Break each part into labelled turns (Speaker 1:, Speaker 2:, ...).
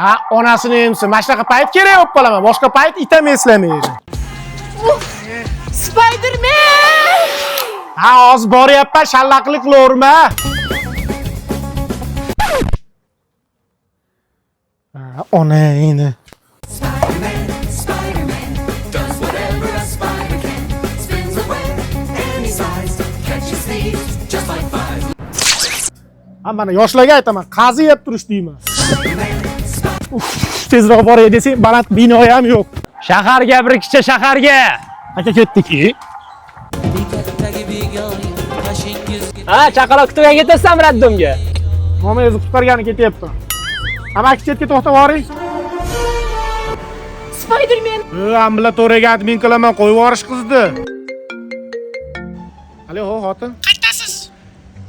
Speaker 1: Ha, onasini emsin. Mana shunaqa payt kerak bo'lib qolaman. Boshqa payt itam eslamaydi.
Speaker 2: Spider-Man!
Speaker 1: Ha, hozir boryapman, shallaqlik qilaverma. Ha, onangni.
Speaker 3: Spider-Man, Spider-Man does whatever a spider can. Spins a web and he slides, catches thieves just like flies.
Speaker 1: Ha, mana yoshlarga aytaman, qazi yeb turish deyman. Tezroq boray desang, baland bino ham yo'q.
Speaker 4: Shaharga bir kicha shaharga.
Speaker 1: Aka ketdik.
Speaker 4: Ha, chaqaloq kutgan ketasanmi raddumga?
Speaker 1: Mana o'zi qutqargani ketyapti. Amaki chetga to'xtab boring.
Speaker 2: Spider-Man!
Speaker 1: Ambulatoriyaga admin qilaman, qo'yib yuborish qizni. Alo, xotin.
Speaker 2: Qaytasiz?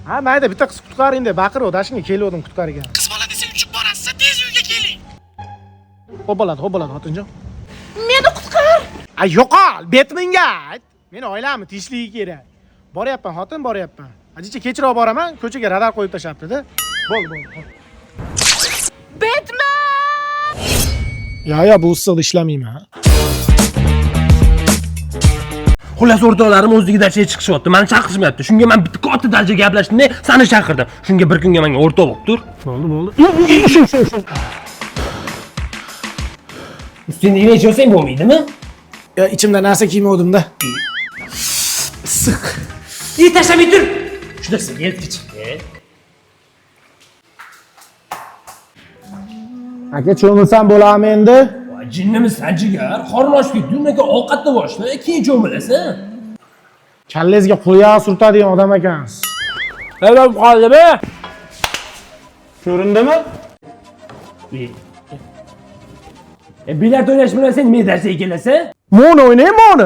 Speaker 1: Ha, mayda bitta qiz qutqaring deb baqirib, dashimga kelgandim qutqargan.
Speaker 2: Qiz bola desa uchib borasiz, tez uyga keling.
Speaker 1: Xo'p bo'ladi, xotinjon.
Speaker 2: Meni qutqar.
Speaker 1: Ay, yo'qol, Betmenga ayt. Meni oilamni tinchligi kerak. Boryapman, xotin, boryapman. Ajicha kechroq boraman, ko'chaga radar qo'yib tashlabdi-da. Bo'ldi.
Speaker 2: Batman!
Speaker 1: Ya, bu ussiq ishlamayman.
Speaker 4: Xullas o'rtoqlarim o'zligidan chiqishyapti. Meni chaqirishmayapti. Shunga men bitta katta darajada gaplashdim-da, seni chaqirdim. Shunga bir kunga menga o'rtoq bo'lib tur.
Speaker 1: Bo'ldi.
Speaker 4: Ustingda nima ichsang bo'lmaydimi?
Speaker 1: Ya, ichimda narsa kiymovdim-da. Issiq.
Speaker 4: Tashlamay tur. Shunaqasi yelkich.
Speaker 1: Aka, cho'milsam bo'ladimi endi?
Speaker 4: Voy, jinnimi sanjigar, qorni ochib ketdi. Unga ovqatni boshla, keyin cho'milasan.
Speaker 1: Kallangizga qo'ya surtadigan odam ekansiz.
Speaker 4: Nima qoldimi?
Speaker 1: Ko'rindimi?
Speaker 4: Bilyard o'ynash bilan sen nima darsaga kelasan?
Speaker 1: Mono o'ynayman,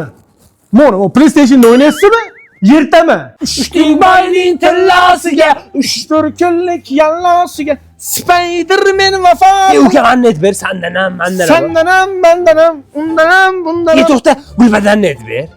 Speaker 1: Mono, o PlayStation'da o'ynaysizmi? Yirtaman.
Speaker 4: Ushting boyning tillosiga,
Speaker 1: Ushtur kunlik yallosiga Spider-Man vafo.
Speaker 4: uka annet ber, sandan ham, mandan ham.
Speaker 1: Sandan ham, mandan ham, undan ham, bundan ham.
Speaker 4: To'xta, gulbadan net ber.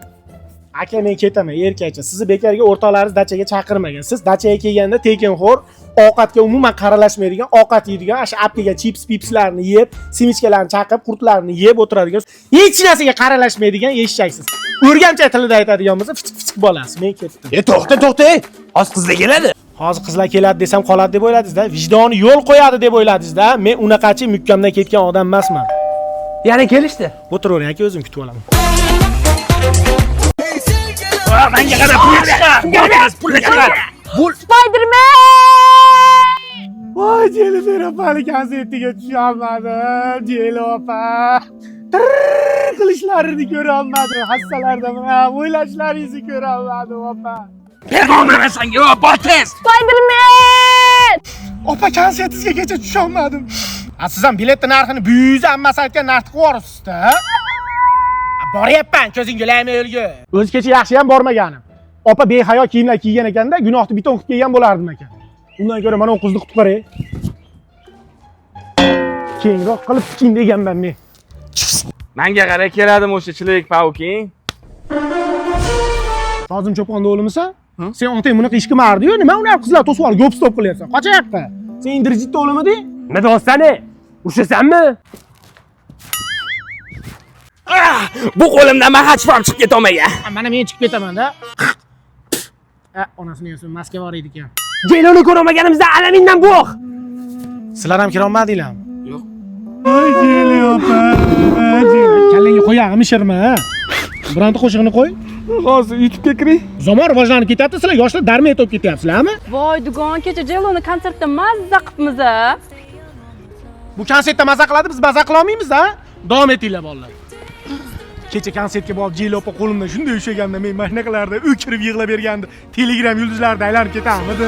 Speaker 1: Aka, men ketaman, erkakcha. Sizni bekarga o'rtoqlaringiz dachaga chaqirmagan. Siz dachaga kelganda tekinxo'r, ovqatga umuman qaralashmaydigan, ovqat yeydigan, o'sha apkiga chips-pipslarni yeb, simichkalarni chaqib, qurtlarni yeb o'tiradigan, hech narsaga qaralashmaydigan eshshaksiz. O'rgamcha tilida aytadigan bo'lsa, fichik bolasiz. Men ketdim.
Speaker 4: To'xta. Hozir qizlar keladi.
Speaker 1: Hozir qizlar keladi desam qoladi deb o'yladingiz-da, vijdoni yo'l qo'yadi deb o'yladingiz-da. Men unaqachi mukkamdan ketgan odam emasman.
Speaker 4: Yana kelishdi.
Speaker 1: O'tiravering aka, o'zim kutib olaman.
Speaker 4: Menga qarab pul chiqar.
Speaker 2: Spider-Man!
Speaker 1: Voy, Jennifer opani konsertiga tusha olmadim. Jeli opa. Qilishlarini ko'ra olmadim. Hassalardan o'ylashlaringizni ko'ra olmadim, opa.
Speaker 4: Performansanga botes.
Speaker 2: Spider-Man!
Speaker 1: Opa, konsertingizga kecha tusha olmadim. Siz ham biletni narxini buyuz ammasi aytgan narxni qo'yib yuboribsiz-da. Boryapman, ko'zingga layma yo'lga. O'zi kecha yaxshi ham bormaganim. Opa behayo kiyimlar kiygan ekanda, gunohni biton qilib kelgan bo'lardim ekan. Undan ko'ra mana o qizni qutqaray. Keyinroq qilib chiqing deganman men.
Speaker 5: Menga qara keladimi o'sha chilik pauking?
Speaker 1: Hozim cho'ponda o'limisan? Sen otang bunaqa ish qilmardi-yu, nima ular qizlar to'sib olib go'p stop qilyapsan? Qochayapti. Sen Indirjitda o'limiding?
Speaker 4: Nima do'stani? Urushasanmi?
Speaker 5: Bu qo'limdan men hech ham chiqib keta olmayman.
Speaker 1: Mana men chiqib ketaman-da. Onasini yo'sin, maska bor edi ekan.
Speaker 4: Jeloni ko'rmaganimizda alamindan bo'q.
Speaker 1: Sizlar ham kira olmadinglarmi?
Speaker 5: Yo'q.
Speaker 1: Voy Jeli opa. Kallangga qo'yag'im shirma. Bironta qo'shig'ini qo'y.
Speaker 5: Hozir YouTube'ga kiring.
Speaker 1: Zamon rivojlanib ketyapti, sizlar yoshlar darmay o'tib ketyapsizlarmi?
Speaker 2: Voy, dugon, kecha Jeloni konsertda mazza qilibmiz.
Speaker 1: Bu konsertda maza qiladi, biz maza qila olmaymiz-da. Davom etinglar bolalar. Kecha konsertga borib Jeli opa qo'limdan shunday ushaganda men mana shunaqalarda o'kirib yig'lab berganda Telegram yulduzlarida aylanib ketamidi.